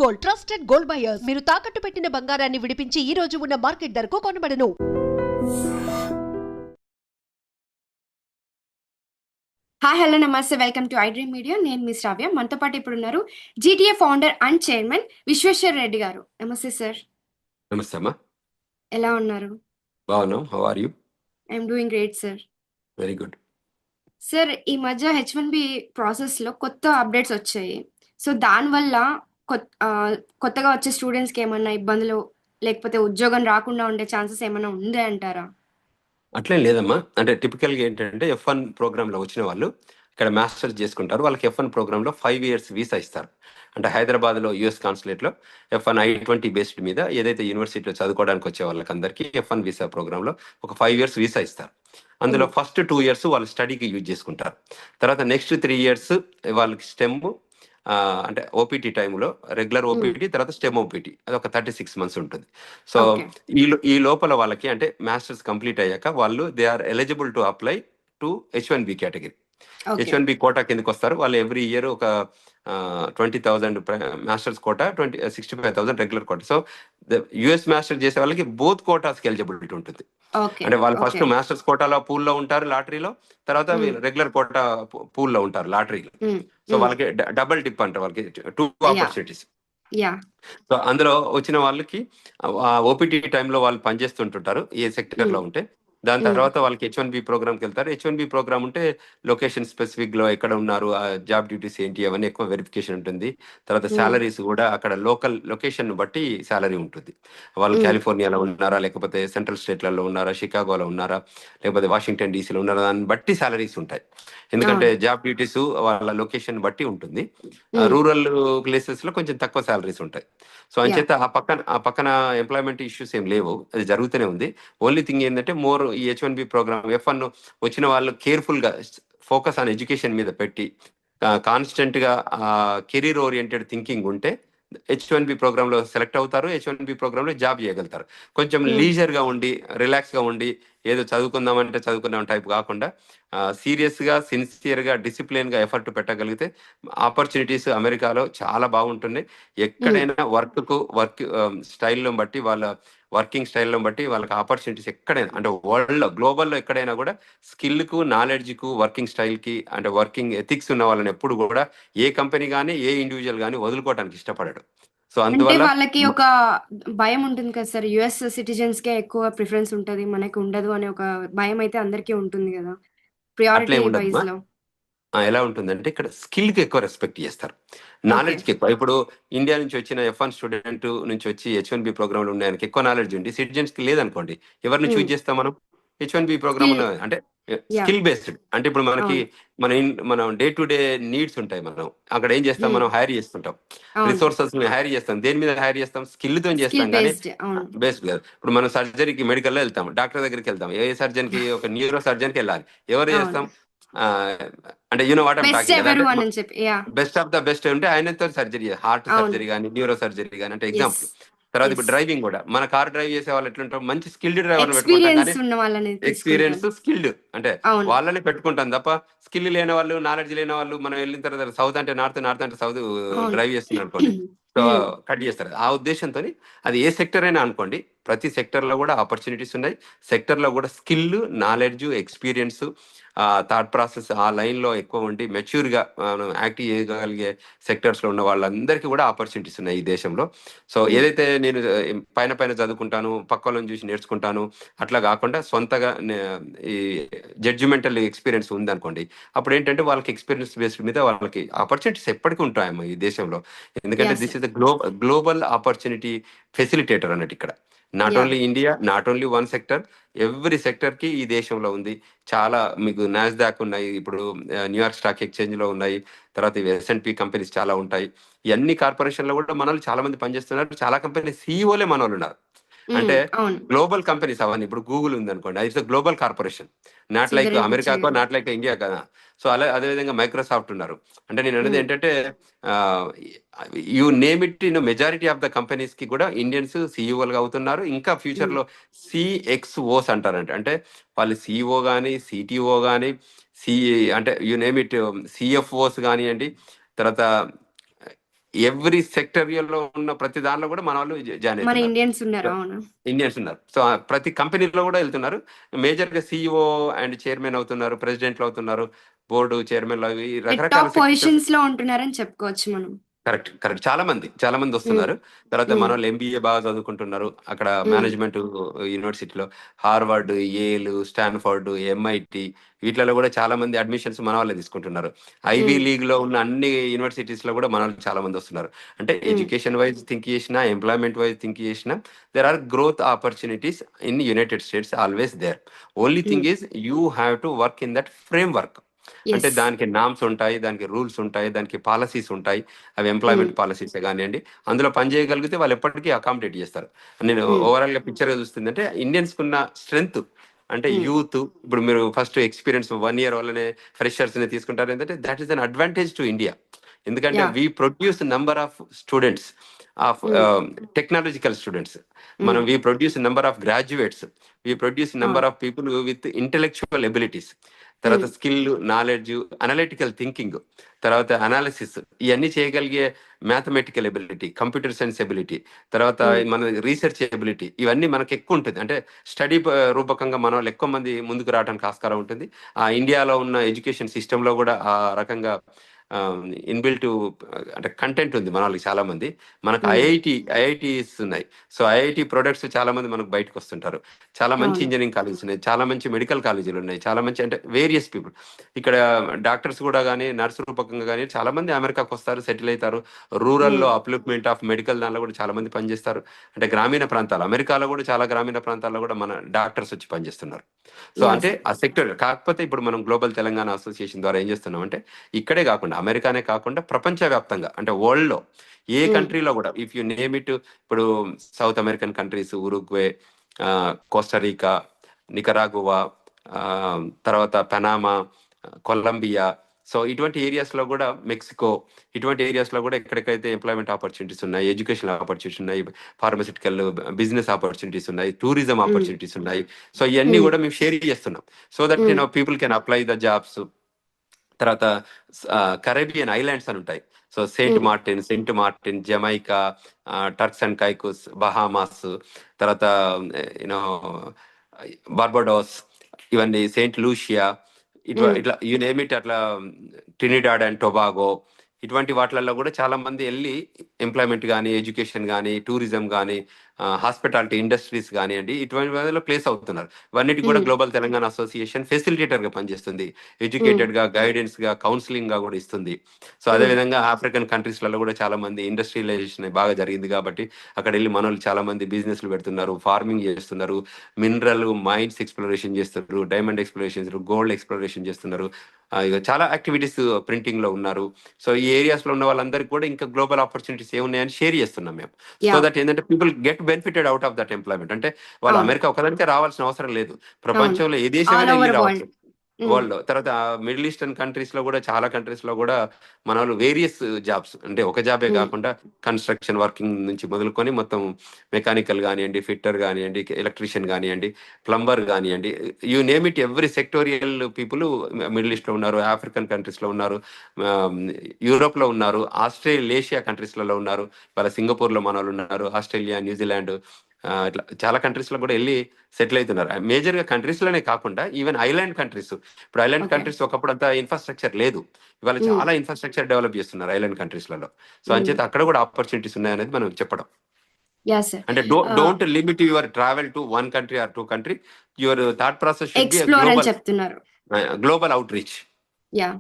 Gold, trusted gold buyers. మీరు తాకట్టు పెట్టిన బంగారాన్ని విడిపించి ఈ రోజు ఉన్న మార్కెట్ ధరకు కొనబడను. హాయ్ హలో నమస్తే, వెల్కమ్ టు ఐడ్రీమ్ మీడియా. నేను మీ శ్రావ్య. మనతో పాటు ఇప్పుడు ఉన్నారు GTA founder and chairman Vishweshwar Reddy గారు. నమస్తే సార్. నమస్తే అమ్మా. ఎలా ఉన్నారు? బాగున్నాం. How are you? I'm doing great sir. Very good. Sir, ఈ మధ్య H1B ప్రాసెస్లో కొత్త అప్డేట్స్ వచ్చాయి. సో దానివల్ల కొత్తగా వచ్చే స్టూడెంట్స్కి ఏమన్నా ఇబ్బందులు లేకపోతే ఉద్యోగం రాకుండా ఉండే ఛాన్సెస్ ఏమైనా ఉందే అంటారా? అట్లేం లేదమ్మా. అంటే టిపికల్గా ఏంటంటే F1 ప్రోగ్రాంలో వచ్చిన వాళ్ళు ఇక్కడ మాస్టర్స్ చేసుకుంటారు. వాళ్ళకి F1 ప్రోగ్రాంలో 5 years వీసా ఇస్తారు. అంటే హైదరాబాద్లో US కాన్సులేట్లో F1 I-20 బేస్డ్ మీద ఏదైతే యూనివర్సిటీలో చదువుకోవడానికి వచ్చే వాళ్ళకి అందరికీ F1 వీసా ప్రోగ్రాంలో ఒక 5 years వీసా ఇస్తారు. అందులో ఫస్ట్ 2 years వాళ్ళు స్టడీకి యూజ్ చేసుకుంటారు. తర్వాత నెక్స్ట్ 3 years వాళ్ళకి స్టెమ్ అంటే ఓపీటీ టైంలో రెగ్యులర్ ఓపీటీ, తర్వాత స్టెమ్ ఓపీటీ, అది ఒక 36 months ఉంటుంది. So okay. ఈ లోపల వాళ్ళకి అంటే మాస్టర్స్ కంప్లీట్ అయ్యాక వాళ్ళు they are eligible to apply to H1B category. Okay. H1B quota కిందకి వస్తారు. వాళ్ళు ఎవ్రీ ఇయర్ ఒక 20,000 masters quota, 65,000 regular quota. So US master చేసే వాళ్ళకి బోత్ కోటాస్కి ఎలిజిబిలిటీ ఉంటుంది. ఓకే. అంటే వాళ్ళు ఫస్ట్ ఓకే. మాస్టర్స్ కోటాలో పూల్లో ఉంటారు లాటరీలో, తర్వాత మ్మ్. రెగ్యులర్ కోటా పూల్లో ఉంటారు లాటరీలో. మ్మ్. సో మ్మ్. వాళ్ళకి డబుల్ డిప్ అంటారు, వాళ్ళకి 2 యా ఆపర్చునిటీస్. యా సో అందులో వచ్చిన వాళ్ళకి ఓపీటీ టైంలో వాళ్ళు పనిచేస్తుంటుంటారు ఏ సెక్టర్ లో మ్మ్. ఉంటే. దాని మ్మ్. తర్వాత వాళ్ళకి H1B ప్రోగ్రామ్కి వెళ్తారు. H1B ప్రోగ్రామ్ ఉంటే లొకేషన్ స్పెసిఫిక్ లో ఎక్కడ ఉన్నారు, ఆ జాబ్ డ్యూటీస్ ఏంటి, అవన్నీ ఎక్కువ వెరిఫికేషన్ ఉంటుంది. తర్వాత మ్మ్. శాలరీస్ కూడా అక్కడ లోకల్ లొకేషన్ బట్టి శాలరీ ఉంటుంది. వాళ్ళు మ్మ్. కాలిఫోర్నియాలో ఉన్నారా, లేకపోతే సెంట్రల్ స్టేట్లలో ఉన్నారా, షికాగోలో ఉన్నారా, లేకపోతే వాషింగ్టన్ డీసీలో ఉన్నారా, దాన్ని బట్టి శాలరీస్ ఉంటాయి. ఎందుకంటే అవును. జాబ్ డ్యూటీస్ వాళ్ళ లొకేషన్ బట్టి ఉంటుంది. మ్మ్. రూరల్ ప్లేసెస్ లో కొంచెం తక్కువ శాలరీస్ ఉంటాయి. సో యా అంచేత ఆ పక్కన ఎంప్లాయ్మెంట్ ఇష్యూస్ ఏం లేవు, అది జరుగుతూనే ఉంది. ఓన్లీ థింగ్ ఏంటంటే మోర్ ఈ H1B ప్రోగ్రామ్ F1 వచ్చిన వాళ్ళు కేర్ఫుల్ గా ఫోకస్ ఆన్ ఎడ్యుకేషన్ మీద పెట్టి కాన్స్టెంట్ గా కెరీర్ ఓరియంటెడ్ థింకింగ్ ఉంటే H1B ప్రోగ్రామ్ లో సెలెక్ట్ అవుతారు. H1B ప్రోగ్రామ్ లో జాబ్ చేయగలుగుతారు. కొంచెం మ్మ్. లీజర్ గా ఉండి రిలాక్స్ గా ఉండి ఏదో చదువుకుందామంటే చదువుకుందాం టైప్ కాకుండా సీరియస్ గా సిన్సియర్ గా డిసిప్లిన్ గా ఎఫర్ట్ పెట్టగలిగితే ఆపర్చునిటీస్ అమెరికాలో చాలా బాగుంటున్నాయి. మ్మ్. ఎక్కడైనా వర్క్ స్టైల్లో బట్టి వాళ్ళ వర్కింగ్ స్టైల్లో బట్టి వాళ్ళకి ఆపర్చునిటీస్ ఎక్కడైనా అంటే వరల్డ్ గ్లోబల్లో ఎక్కడైనా కూడా స్కిల్ కు నాలెడ్జ్ కు వర్కింగ్ స్టైల్ కి అంటే వర్కింగ్ ఎథిక్స్ ఉన్న వాళ్ళని ఎప్పుడు కూడా ఏ కంపెనీ కానీ ఏ ఇండివిజువల్ కానీ వదులుకోవడానికి ఇష్టపడాడు. సో అంటే అందువల్ల వాళ్ళకి ఒక భయం ఉంటుంది కదా సార్, యుఎస్ సిటిజన్స్ కే ఎక్కువ ప్రిఫరెన్స్ ఉంటుంది, మనకి ఉండదు అనే ఒక భయం అయితే అందరికీ ఉంటుంది కదా, అట్లే ప్రియారిటీ వైజ్ ఉండదు. లో. ఎలా ఉంటుందంటే ఇక్కడ స్కిల్ కి ఎక్కువ రెస్పెక్ట్ చేస్తారు, ఓకే. నాలెడ్జ్ కి ఎక్కువ. ఇప్పుడు ఇండియా నుంచి వచ్చిన F1 స్టూడెంట్ నుంచి వచ్చి H1B ప్రోగ్రామ్ లో ఉన్న ఆయనకి ఎక్కువ నాలెడ్జ్ ఉంది, సిటిజన్స్ కి లేదనుకోండి, ఎవరిని చూస్ చేస్తాం మనం? H1B program skill. అంటే యా స్కిల్ బేస్డ్. అంటే ఇప్పుడు మనకి అవును. మనం డే టు డే నీడ్స్ ఉంటాయి. మనం అక్కడ ఏం చేస్తాం, మ్మ్. మనం హైర్ చేస్తుంటాం, అవును. రిసోర్సెస్ హైర్ చేస్తాం. దేని మీద హైర్ చేస్తాం? స్కిల్ తో స్కిల్ చేస్తాం. కానీ బేస్డ్. అవును. బేస్డ్ కాదు. ఇప్పుడు మనం సర్జరీకి మెడికల్లో వెళ్తాం, డాక్టర్ దగ్గరికి వెళ్తాం. ఏ సర్జన్ కి? ఒక న్యూరో సర్జన్ కి వెళ్ళాలి. ఎవరు చేస్తాం? అవును. ఆ, అంటే వాట్ ఐమ్ బెస్ట్ టాకింగ్ కదా, ఎవరు అంటే అని చెప్పి. Yeah best of the best ఉంటే ఆయనతో సర్జరీ, హార్ట్ అవును. సర్జరీ కానీ న్యూరో సర్జరీ కానీ, అంటే ఎస్ ఎగ్జాంపుల్. తర్వాత ఎస్ ఇప్పుడు డ్రైవింగ్ కూడా, మన కార్ డ్రైవ్ చేసే వాళ్ళు ఎట్లుంటాం, మంచి స్కిల్డ్ డ్రైవర్ని పెట్టుకుంటాం. ఎక్స్పీరియన్స్ కానీ ఉన్న వాళ్ళని ఎక్స్పీరియన్స్ తీసుకుంటారు. స్కిల్డ్ అంటే అవును. వాళ్ళని పెట్టుకుంటాం తప్ప స్కిల్ లేని వాళ్ళు, నాలెడ్జ్ లేని వాళ్ళు మనం వెళ్ళిన తర్వాత సౌత్ అంటే నార్త్, నార్త్ అంటే సౌత్ అవును. డ్రైవ్ చేస్తున్నారు అనుకోండి, సో మ్మ్. కట్ చేస్తారు. ఆ ఉద్దేశంతో అది ఏ సెక్టర్ అయినా అనుకోండి, ప్రతి సెక్టర్ లో కూడా ఆపర్చునిటీస్ ఉన్నాయి. సెక్టర్ లో కూడా skill, knowledge, experience, thought process ఆ లైన్ లో ఎక్కువ ఉండి మెచ్యూర్ గా మనం యాక్టివ్ చేయగలిగే సెక్టర్స్ లో ఉన్న వాళ్ళందరికీ కూడా ఆపర్చునిటీస్ ఉన్నాయి ఈ దేశంలో. సో మ్మ్. ఏదైతే నేను పైన పైన చదువుకుంటాను, పక్క వాళ్ళని చూసి నేర్చుకుంటాను అట్లా కాకుండా సొంతగా ఈ జడ్జిమెంటల్ ఎక్స్పీరియన్స్ ఉంది అనుకోండి, అప్పుడు ఏంటంటే వాళ్ళకి ఎక్స్పీరియన్స్ బేస్డ్ మీద వాళ్ళకి ఆపర్చునిటీస్ ఎప్పటికీ ఉంటాయమ్మా ఈ దేశంలో. యా ఎందుకంటే this sir. Is the global opportunity facilitator అన్నట్టు ఇక్కడ. Not yeah only India, not only one sector, every sector కి ఈ దేశంలో ఉంది. చాలా మీకు నాస్డాక్ ఉన్నాయి, ఇప్పుడు న్యూయార్క్ స్టాక్ ఎక్స్చేంజ్ లో ఉన్నాయి, తర్వాత S&P కంపెనీస్ చాలా ఉంటాయి. ఇవన్నీ కార్పొరేషన్ లో కూడా మనల్ని చాలా మంది పనిచేస్తున్నారు. చాలా కంపెనీ సీఈఓలే మన వాళ్ళు ఉన్నారు. అంటే అవును. గ్లోబల్ కంపెనీస్ అవన్నీ. ఇప్పుడు గూగుల్ ఉంది అనుకోండి, అది global corporation, not like Singareni అమెరికాకో, చేయరు. నాట్ లైక్ ఇండియా కదా. సో అదేవిధంగా మైక్రోసాఫ్ట్ ఉన్నారు. అంటే నేను అనేది మ్మ్. ఏంటంటే you name it, majority of the companies కి కూడా ఇండియన్స్ సీఈఓలుగా అవుతున్నారు. ఇంకా ఫ్యూచర్ మ్మ్. లో CXOs అంటారంట. అంటే వాళ్ళు CEO కానీ, CTO కానీ, సి అంటే యూ నేమ్ ఇట్, CFOs కానివ్వండి, తర్వాత ఎవ్రీ సెక్టర్లో ఉన్న ప్రతి దానిలో కూడా మన వాళ్ళు జాయిన్ మన అవుతున్నారు. ఇండియన్స్ ఉన్నారు. అవును. ఇండియన్స్ ఉన్నారు. సో ప్రతి కంపెనీలో కూడా వెళ్తున్నారు. మేజర్ గా CEO అండ్ చైర్మన్ అవుతున్నారు, ప్రెసిడెంట్లు అవుతున్నారు, బోర్డు చైర్మన్ అవి రకరకాల టాప్ పొజిషన్స్ లో ఉంటున్నారని చెప్పుకోవచ్చు మనం. కరెక్ట్ చాలా మంది వస్తున్నారు. తర్వాత మన వాళ్ళు MBA బాగా చదువుకుంటున్నారు అక్కడ మేనేజ్మెంట్ యూనివర్సిటీలో, హార్వర్డ్, ఏల్, స్టాన్ఫోర్డ్, MIT వీటిలలో కూడా చాలా మంది అడ్మిషన్స్ మన వాళ్ళే తీసుకుంటున్నారు. ఐవీ లీగ్ లో ఉన్న అన్ని యూనివర్సిటీస్ లో కూడా మన వాళ్ళు చాలా మంది వస్తున్నారు. అంటే ఎడ్యుకేషన్ వైజ్ థింక్ చేసినా, ఎంప్లాయ్మెంట్ వైజ్ థింక్ చేసినా, there are growth opportunities in United States always there. Only thing is you have to work in that framework. అంటే ఎస్. దానికి నామ్స్ ఉంటాయి, దానికి రూల్స్ ఉంటాయి, దానికి పాలసీస్ ఉంటాయి. అవి ఎంప్లాయ్మెంట్ పాలసీసే కానివ్వండి, అందులో పని చేయగలిగితే వాళ్ళు ఎప్పటికీ అకామిడేట్ చేస్తారు. నేను ఓవరాల్ గా పిక్చర్ గా చూస్తుంది అంటే ఇండియన్స్ కున్న స్ట్రెంగ్త్ అంటే యూత్. ఇప్పుడు మీరు ఫస్ట్ ఎక్స్పీరియన్స్ 1 year వల్లనే ఫ్రెషర్స్ ని తీసుకుంటారు. ఏంటంటే that is an advantage to India. ఎందుకంటే Yeah. We produce number of students of technological students. మనం we produce number of graduates, we produce number of people with intellectual abilities, తర్వాత skill, knowledge, analytical thinking, తర్వాత analysis, ఇవన్నీ చేయగలిగే mathematical ability, computer science ability, తర్వాత మన research ability, ఇవన్నీ మనకి ఎక్కువ ఉంటుంది. అంటే స్టడీ రూపకంగా మన వాళ్ళు ఎక్కువ మంది ముందుకు రావడానికి ఆస్కారం ఉంటుంది. ఆ ఇండియాలో ఉన్న ఎడ్యుకేషన్ సిస్టంలో కూడా ఆ రకంగా ఇన్బిల్ట్ అంటే కంటెంట్ ఉంది మన వాళ్ళకి చాలా మంది. మనకు ఐఐటీస్ ఉన్నాయి. సో ఐఐటి ప్రొడక్ట్స్ చాలా మంది మనకు బయటకు వస్తుంటారు. చాలా మంచి ఇంజనీరింగ్ కాలేజెస్ ఉన్నాయి, చాలా మంచి మెడికల్ కాలేజీలు ఉన్నాయి, చాలా మంచి అంటే వేరియస్ పీపుల్ ఇక్కడ డాక్టర్స్ కూడా కానీ, నర్సు రూపకంగా కానీ చాలా మంది అమెరికాకు వస్తారు, సెటిల్ అవుతారు. రూరల్లో అప్లిప్మెంట్ ఆఫ్ మెడికల్ దానిలో కూడా చాలా మంది పనిచేస్తారు. అంటే గ్రామీణ ప్రాంతాలు, అమెరికాలో కూడా చాలా గ్రామీణ ప్రాంతాల్లో కూడా మన డాక్టర్స్ వచ్చి పనిచేస్తున్నారు. సో అంటే ఆ సెక్టర్ కాకపోతే ఇప్పుడు మనం గ్లోబల్ తెలంగాణ అసోసియేషన్ ద్వారా ఏం చేస్తున్నాం అంటే ఇక్కడే కాకుండా, అమెరికానే కాకుండా ప్రపంచవ్యాప్తంగా అంటే వరల్డ్ లో ఏ కంట్రీలో కూడా ఇఫ్ యు నేమ్ ఇట్, ఇప్పుడు south American countries, Uruguay, Costa Rica, Nicaragua, తర్వాత పనామా, కొలంబియా, సో ఇటువంటి ఏరియాస్ లో కూడా, మెక్సికో, ఇటువంటి ఏరియాస్ లో కూడా ఎక్కడెక్కడైతే ఎంప్లాయ్మెంట్ ఆపర్చునిటీస్ ఉన్నాయి, ఎడ్యుకేషన్ ఆపర్చునిటీస్ ఉన్నాయి, ఫార్మసిటికల్ బిజినెస్ ఆపర్చునిటీస్ ఉన్నాయి, టూరిజం ఆపర్చునిటీస్ ఉన్నాయి. సో ఇవన్నీ కూడా మేము షేర్ చేస్తున్నాం. So that people can apply the jobs. తర్వాత కరేబియన్ ఐలాండ్స్ అని ఉంటాయి. So Saint Martin, Jamaica, Turks and Caicos, Bahamas, తర్వాత యూనో బార్బడోస్, ఇవన్నీ సెయింట్ లూషియా, ఇట్లా యు నేమ్ ఇట్, అట్లా ట్రినిడాడ్ అండ్ టొబాగో, ఇటువంటి వాటిలలో కూడా చాలా మంది వెళ్ళి ఎంప్లాయ్మెంట్ కానీ, ఎడ్యుకేషన్ కానీ, టూరిజం కానీ, హాస్పిటాలిటీ ఇండస్ట్రీస్ కానివ్వండి, ఇటువంటి వాటిలో ప్లేస్ అవుతున్నారు. ఇవన్నిటికి కూడా గ్లోబల్ తెలంగాణ అసోసియేషన్ ఫెసిలిటేటర్ గా పనిచేస్తుంది, ఎడ్యుకేటెడ్ గా, గైడెన్స్ గా, కౌన్సిలింగ్ గా కూడా ఇస్తుంది. సో అదే విధంగా ఆఫ్రికన్ కంట్రీస్ లలో కూడా చాలా మంది ఇండస్ట్రియలైజేషన్ బాగా జరిగింది కాబట్టి అక్కడ వెళ్ళి మనోళ్ళు చాలా మంది బిజినెస్లు పెడుతున్నారు, ఫార్మింగ్ చేస్తున్నారు, మినరల్ మైన్స్ ఎక్స్ప్లోరేషన్ చేస్తున్నారు, డైమండ్ ఎక్స్ప్లోరేషన్ చేస్తున్నారు, గోల్డ్ ఎక్స్ప్లోరేషన్ చేస్తున్నారు. ఇక చాలా యాక్టివిటీస్ ప్రింటింగ్ లో ఉన్నారు. సో ఈ ఏరియాస్ లో ఉన్న వాళ్ళందరికీ కూడా ఇంకా గ్లోబల్ ఆపర్చునిటీస్ ఏమున్నాయని షేర్ చేస్తున్నాం మేము. సో దట్ ఏంటంటే people get benefited out of that employment. అంటే వాళ్ళు అమెరికా ఒకదానికే రావాల్సిన అవసరం లేదు, ప్రపంచంలో ఏ దేశమైనా వెళ్ళి రావచ్చు వరల్డ్ లో. తర్వాత మిడిల్ ఈస్టర్న్ కంట్రీస్ లో కూడా, చాలా కంట్రీస్ లో కూడా మన వాళ్ళు వేరియస్ జాబ్స్, అంటే ఒక జాబే కాకుండా కన్స్ట్రక్షన్ వర్కింగ్ నుంచి మొదలుకొని మొత్తం మెకానికల్ కానివ్వండి, ఫిట్టర్ కానివ్వండి, ఎలక్ట్రీషియన్ కానివ్వండి, ప్లంబర్ కానివ్వండి, you name it, every sectorial people middle east లో ఉన్నారు, ఆఫ్రికన్ కంట్రీస్ లో ఉన్నారు, యూరోప్ లో ఉన్నారు, ఆస్ట్రేలియా కంట్రీస్ లలో ఉన్నారు, వాళ్ళ సింగపూర్ లో మన వాళ్ళు ఉన్నారు, ఆస్ట్రేలియా, న్యూజిలాండ్, ఇట్లా చాలా కంట్రీస్ లో కూడా వెళ్ళి సెటిల్ అవుతున్నారు. మేజర్ గా కంట్రీస్ లోనే కాకుండా ఈవెన్ ఐలాండ్ కంట్రీస్. ఇప్పుడు ఐలాండ్ కంట్రీస్ ఒకప్పుడు అంతా ఇన్ఫ్రాస్ట్రక్చర్ లేదు, ఇవాళ చాలా ఇన్ఫ్రాస్ట్రక్చర్ డెవలప్ చేస్తున్నారు ఐలాండ్ కంట్రీస్ లలో. సో అంచేత అక్కడ కూడా ఆపర్చునిటీస్ ఉన్నాయనేది మనం చెప్పడం. అంటే don't limit your travel to 1 country or 2 country. Your thought process should be explore అని చెప్తున్నారు. Global out reach. యా.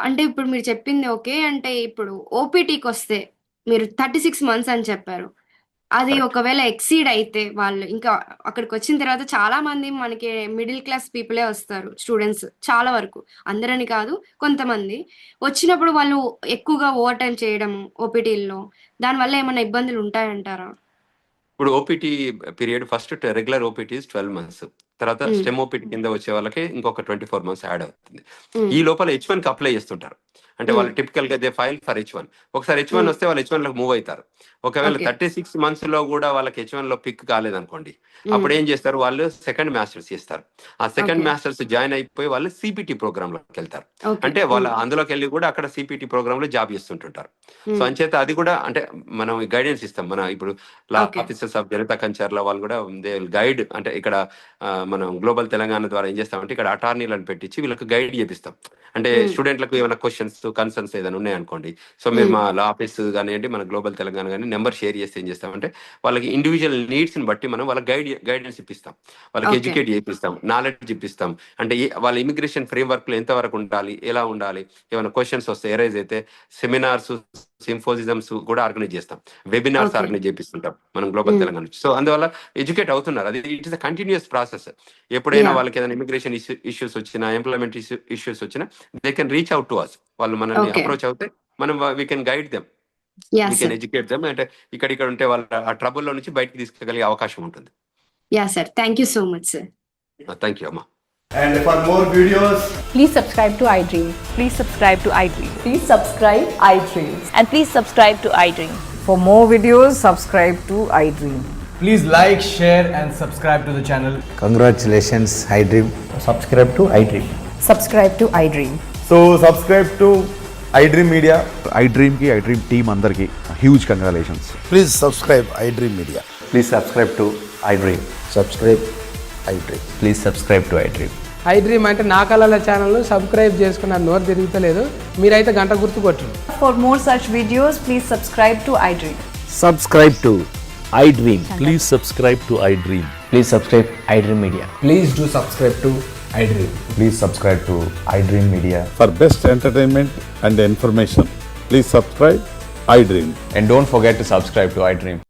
అంటే ఇప్పుడు మీరు చెప్పింది ఓకే. అంటే ఇప్పుడు ఓపీటీకి వస్తే మీరు 36 months అని చెప్పారు. అది ఒకవేళ ఎక్సీడ్ అయితే వాళ్ళు ఇంకా అక్కడికి వచ్చిన తర్వాత చాలా మంది మనకి మిడిల్ క్లాస్ పీపులే వస్తారు, స్టూడెంట్స్ చాలా వరకు, అందరని కాదు కొంతమంది. వచ్చినప్పుడు వాళ్ళు ఎక్కువగా ఓవర్ టైం చేయడం ఓపీటీల్లో, దానివల్ల ఏమైనా ఇబ్బందులు ఉంటాయంటారా? ఇప్పుడు OPT period first regular OPT 12 months, తర్వాత స్టెమ్ ఓపీటీ కింద వచ్చే వాళ్ళకి ఇంకొక 24 months యాడ్ అవుతుంది. ఈ లోపల H1 కి అప్లై చేస్తుంటారు. అంటే వాళ్ళు టిపికల్ గా దే ఫైల్ ఫర్ H1. ఒకసారి H1 వస్తే వాళ్ళు H1 లోకి మూవ్ అవుతారు. ఒకవేళ ఓకే. 36 మంత్స్ లో కూడా వాళ్ళకి H1 లో పిక్ కాలేదనుకోండి, అప్పుడు ఏం చేస్తారు, వాళ్ళు సెకండ్ మాస్టర్స్ చేస్తారు. ఆ సెకండ్ ఓకే. మాస్టర్స్ జాయిన్ అయిపోయి వాళ్ళు సిపిటి ప్రోగ్రామ్ లోకి వెళ్తారు. ఓకే. అంటే వాళ్ళ అందులోకి వెళ్ళి కూడా అక్కడ సిపిటి ప్రోగ్రామ్ లో జాబ్ చేస్తుంటుంటారు. సో అంచేత అది కూడా అంటే మనం గైడెన్స్ ఇస్తాం. మన ఇప్పుడు లా okay. Officers of Janata Kancharla వాళ్ళు కూడా దే గైడ్, అంటే ఇక్కడ మనం గ్లోబల్ తెలంగాణ ద్వారా ఏం చేస్తామంటే ఇక్కడ అటార్నీలను పెట్టించి వీళ్ళకి గైడ్ చేపిస్తాం. అంటే స్టూడెంట్లకు ఏమైనా క్వశ్చన్స్ కన్సర్న్స్ ఏదైనా ఉన్నాయనుకోండి, సో మీరు మా లా ఆఫీస్ కానివ్వండి, మన గ్లోబల్ తెలంగాణ కానీ నెంబర్ షేర్ చేస్తే ఏం చేస్తామంటే వాళ్ళకి ఇండివిజువల్ నీడ్స్ ని బట్టి మనం వాళ్ళకి గైడెన్స్ ఇప్పిస్తాం, వాళ్ళకి ఓకే. ఎడ్యుకేట్ చేపిస్తాం, నాలెడ్జ్ ఇప్పిస్తాం. అంటే వాళ్ళ ఇమిగ్రేషన్ ఫ్రేమ్ వర్క్ లో ఎంత వరకు ఉండాలి, ఎలా ఉండాలి, ఏమైనా క్వశ్చన్స్ వస్తే ఎరైజ్ అయితే సెమినార్స్, సింపోజిజమ్స్ కూడా ఆర్గనైజ్ చేస్తాం, వెబినార్స్ ఓకే. ఆర్గనైజ్ చేపిస్తుంటాం మనం గ్లోబల్ తెలంగాణ నుంచి. సో అందువల్ల ఎడ్యుకేట్ అవుతున్నారు. అది it is a continuous process. ఎప్పుడైనా యాహ్! వాళ్ళకి ఏదైనా ఇమిగ్రేషన్ ఇష్యూస్ వచ్చినా, ఎంప్లాయ్మెంట్ ఇష్యూస్ వచ్చినా they can reach out to us. వాళ్ళు మనల్ని ఓకే. అప్రోచ్ అవుతే మనం we can guide them, yeah! We can sir. Educate them. అంటే ఇక్కడ ఉంటే వాళ్ళ ఆ ట్రబుల్లో నుంచి బయటకు తీసుకెళ్ళగలిగే అవకాశం ఉంటుంది. Yeah! Sir. Thank you so much sir. Thank you అమ్మా. And for more videos, Please subscribe to iDream. Please subscribe to iDream. Please subscribe iDream. And please subscribe to iDream. For more videos, subscribe to iDream. please like, share and subscribe to the channel. Congratulations, iDream. Subscribe to iDream. Subscribe to iDream. So subscribe to iDream Media. iDream team అందరికి huge congratulations. Please subscribe iDream Media. Please subscribe to iDream. Subscribe iDream. Please subscribe to iDream. iDream అంటే నా కళల ఛానల్ను subscribe చేసుకున్న నోరు తిరుగుతలేదు, మీరైతే గంట గుర్తు కొట్టండి. For more such videos, please subscribe to iDream. Subscribe to iDream. Please subscribe to iDream. Please subscribe iDream Media. Please do subscribe to iDream. Please subscribe to iDream Media. For best entertainment and information, please subscribe iDream. And don't forget to subscribe to iDream.